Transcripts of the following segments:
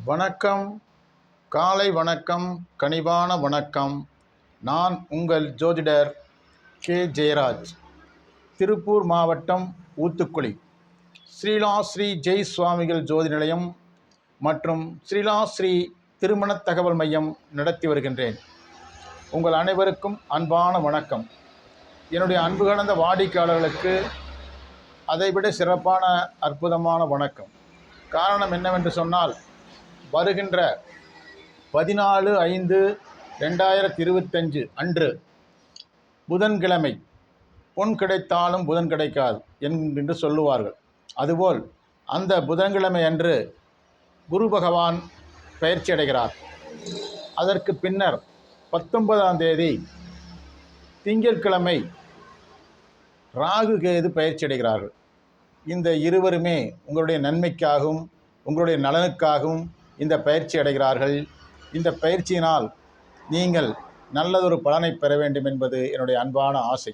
வணக்கம். காலை வணக்கம். கனிவான வணக்கம். நான் உங்கள் ஜோதிடர் கே ஜெயராஜ், திருப்பூர் மாவட்டம் ஊத்துக்குளி ஸ்ரீ ஜெய் சுவாமிகள் ஜோதி நிலையம் மற்றும் ஸ்ரீ திருமண தகவல் மையம் நடத்தி வருகின்றேன். உங்கள் அனைவருக்கும் அன்பான வணக்கம். என்னுடைய அன்பு கலந்த வாடிக்கையாளர்களுக்கு அதைவிட சிறப்பான அற்புதமான வணக்கம். காரணம் என்னவென்று சொன்னால், வருகின்ற 14/5/2025 அன்று புதன்கிழமை பொன் கிடைத்தாலும் புதன் கிடைக்காது என்று சொல்லுவார்கள். அதுபோல் அந்த புதன்கிழமை அன்று குரு பகவான் பயிற்சி அடைகிறார். அதற்கு பின்னர் 19ஆம் தேதி திங்கட்கிழமை ராகு கேது பயிற்சி அடைகிறார்கள். இந்த இருவருமே உங்களுடைய நன்மைக்காகவும் உங்களுடைய நலனுக்காகவும் இந்த பயிற்சி அடைகிறார்கள். இந்த பயிற்சியினால் நீங்கள் நல்லதொரு பலனை பெற வேண்டும் என்பது என்னுடைய அன்பான ஆசை.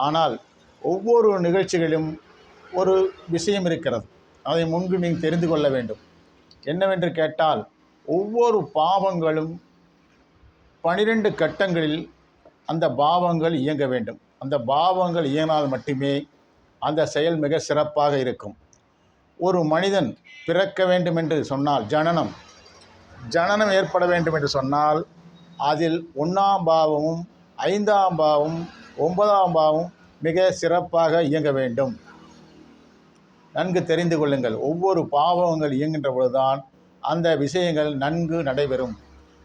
ஆனால் ஒவ்வொரு நிகழ்ச்சிகளிலும் ஒரு விஷயம் இருக்கிறது. அதை முன்பு நீங்கள் தெரிந்து கொள்ள வேண்டும். என்னவென்று கேட்டால், ஒவ்வொரு பாவங்களும் 12 கட்டங்களில் அந்த பாவங்கள் இயங்க வேண்டும். அந்த பாவங்கள் இயங்கினால் மட்டுமே அந்த செயல் மிக சிறப்பாக இருக்கும். ஒரு மனிதன் பிறக்க வேண்டும் என்று சொன்னால், ஜனனம் ஏற்பட வேண்டும் என்று சொன்னால், அதில் 1ஆம் பாவமும் 5ஆம் பாவமும் 9ஆம் பாவமும் மிக சிறப்பாக இயங்க வேண்டும். நன்கு தெரிந்து கொள்ளுங்கள். ஒவ்வொரு பாவங்கள் இயங்குகின்ற பொழுதுதான் அந்த விஷயங்கள் நன்கு நடைபெறும்.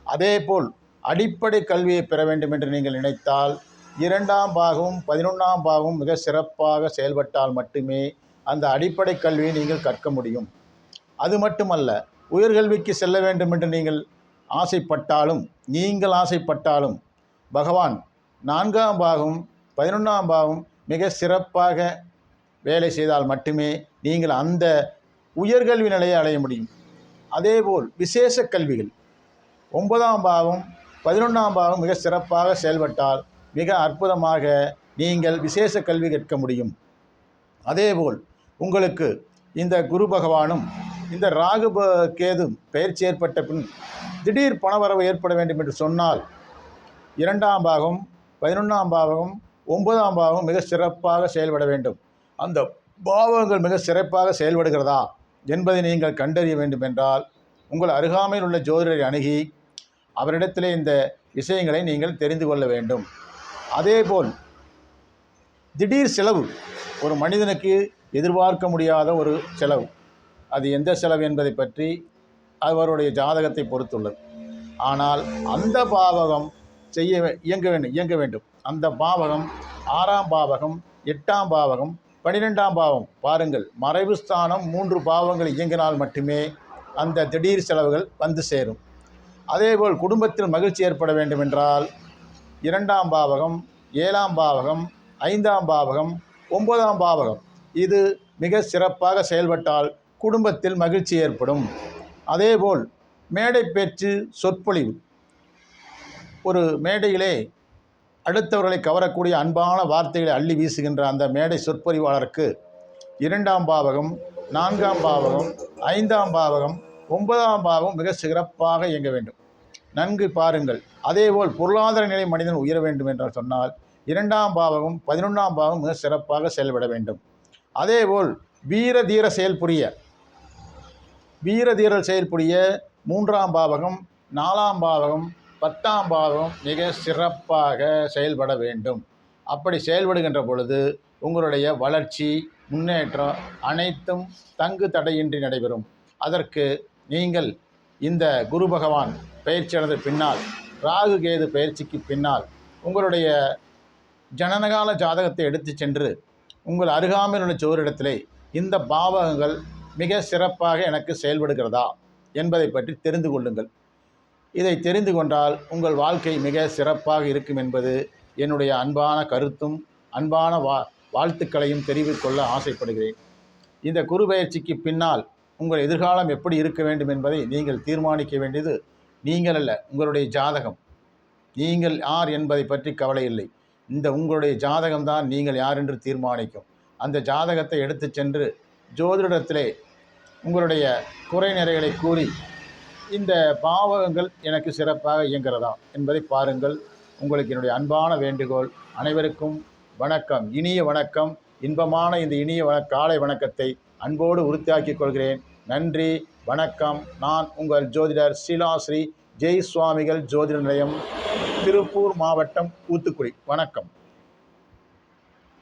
அதேபோல் அடிப்படை கல்வியை பெற வேண்டும் என்று நீங்கள் நினைத்தால், 2ஆம் பாகமும் 11ஆம் பாகமும் மிக சிறப்பாக செயல்பட்டால் மட்டுமே அந்த அடிப்படை கல்வியை நீங்கள் கற்க முடியும். அது மட்டுமல்ல, உயர்கல்விக்கு செல்ல வேண்டும் என்று நீங்கள் ஆசைப்பட்டாலும் பகவான் 4ஆம் பாகம் 11ஆம் பாகம் மிக சிறப்பாக வேலை செய்தால் மட்டுமே நீங்கள் அந்த உயர்கல்வி நிலையை அடைய முடியும். அதேபோல் விசேஷ கல்விகள் 9ஆம் பாகம் 11ஆம் பாகம் மிக சிறப்பாக செயல்பட்டால் மிக அற்புதமாக நீங்கள் விசேஷ கல்வி கற்க முடியும். அதேபோல் உங்களுக்கு இந்த குரு பகவானும் இந்த ராகு கேது பயிற்சி ஏற்பட்ட பின் திடீர் பணவரவு ஏற்பட வேண்டும் என்று சொன்னால், 2ஆம் பாகம் 11ஆம் பாகம் 9ஆம் பாகம் மிக சிறப்பாக செயல்பட வேண்டும். அந்த பாவங்கள் மிக சிறப்பாக செயல்படுகிறதா என்பதை நீங்கள் கண்டறிய வேண்டும் என்றால், உங்கள் அருகாமையில் உள்ள ஜோதிடரை அணுகி அவரிடத்திலே இந்த விஷயங்களை நீங்கள் தெரிந்து கொள்ள வேண்டும். அதேபோல் திடீர் செலவு, ஒரு மனிதனுக்கு எதிர்பார்க்க முடியாத ஒரு செலவு, அது எந்த செலவு என்பதை பற்றி அவருடைய ஜாதகத்தை பொறுத்துள்ளது. ஆனால் அந்த பாவகம் இயங்க வேண்டும். அந்த பாவகம் 6ஆம் பாவகம் 8ஆம் பாவகம் 12ஆம் பாவம். பாருங்கள், மறைவு ஸ்தானம் 3 பாவங்கள் இயங்கினால் மட்டுமே அந்த திடீர் செலவுகள் வந்து சேரும். அதேபோல் குடும்பத்தில் மகிழ்ச்சி ஏற்பட வேண்டும் என்றால் 2ஆம் பாவகம் 7ஆம் பாவகம் 5ஆம் பாவகம் 9ஆம் பாவகம் இது மிக சிறப்பாக செயல்பட்டால் குடும்பத்தில் மகிழ்ச்சி ஏற்படும். அதேபோல் மேடை பேச்சு, சொற்பொழிவு, ஒரு மேடையிலே அடுத்தவர்களை கவரக்கூடிய அன்பான வார்த்தைகளை அள்ளி வீசுகின்ற அந்த மேடை சொற்பொழிவாளருக்கு 2ஆம் பாவகம் 4ஆம் பாவகம் 5ஆம் பாவகம் 9ஆம் பாவகம் மிக சிறப்பாக இயங்க வேண்டும். நன்கு பாருங்கள். அதேபோல் பொருளாதார நிலை மனிதன் உயர வேண்டும் என்று சொன்னால் 2ஆம் பாவகம் 11ஆம் பாவகம் மிக சிறப்பாக செயல்பட வேண்டும். அதேபோல் வீரதீர செயல்புரிய 3ஆம் பாவகம் 4ஆம் பாவகம் 10ஆம் பாவகம் மிக சிறப்பாக செயல்பட வேண்டும். அப்படி செயல்படுகின்ற பொழுது உங்களுடைய வளர்ச்சி, முன்னேற்றம் அனைத்தும் தங்கு தடையின்றி நடைபெறும். அதற்கு நீங்கள் இந்த குரு பகவான் பயிற்சியானது பின்னால், ராகு கேது பயிற்சிக்கு பின்னால் உங்களுடைய ஜனனகால ஜாதகத்தை எடுத்து சென்று உங்கள் அருகாமையில் உள்ள ஜோதிடத்திலே இந்த பாவகங்கள் மிக சிறப்பாக எனக்கு செயல்படுகிறதா என்பதை பற்றி தெரிந்து கொள்ளுங்கள். இதை தெரிந்து கொண்டால் உங்கள் வாழ்க்கை மிக சிறப்பாக இருக்கும் என்பது என்னுடைய அன்பான கருத்தும் அன்பான வாழ்த்துக்களையும் தெரிவித்துக்கொள்ள ஆசைப்படுகிறேன். இந்த குரு பயிற்சிக்கு பின்னால் உங்கள் எதிர்காலம் எப்படி இருக்க வேண்டும் என்பதை நீங்கள் தீர்மானிக்க வேண்டியது நீங்கள் அல்ல, உங்களுடைய ஜாதகம். நீங்கள் யார் என்பதை பற்றி கவலை இல்லை. உங்களுடைய ஜாதகம்தான் நீங்கள் யார் என்று தீர்மானிக்கும். அந்த ஜாதகத்தை எடுத்து சென்று ஜோதிடத்திலே உங்களுடைய குறை நிறைகளை கூறி இந்த பாவகங்கள் எனக்கு சிறப்பாக இயங்குகிறதா என்பதை பாருங்கள். உங்களுக்கு என்னுடைய அன்பான வேண்டுகோள். அனைவருக்கும் வணக்கம், இனிய வணக்கம். இன்பமான இந்த இனிய காலை வணக்கத்தை அன்போடு உறுதியாக்கிக் கொள்கிறேன். நன்றி, வணக்கம். நான் உங்கள் ஜோதிடர் ஸ்ரீ ஜெய் சுவாமிகள் ஜோதிட நிலையம், திருப்பூர் மாவட்டம், ஊத்துக்குடி. வணக்கம்.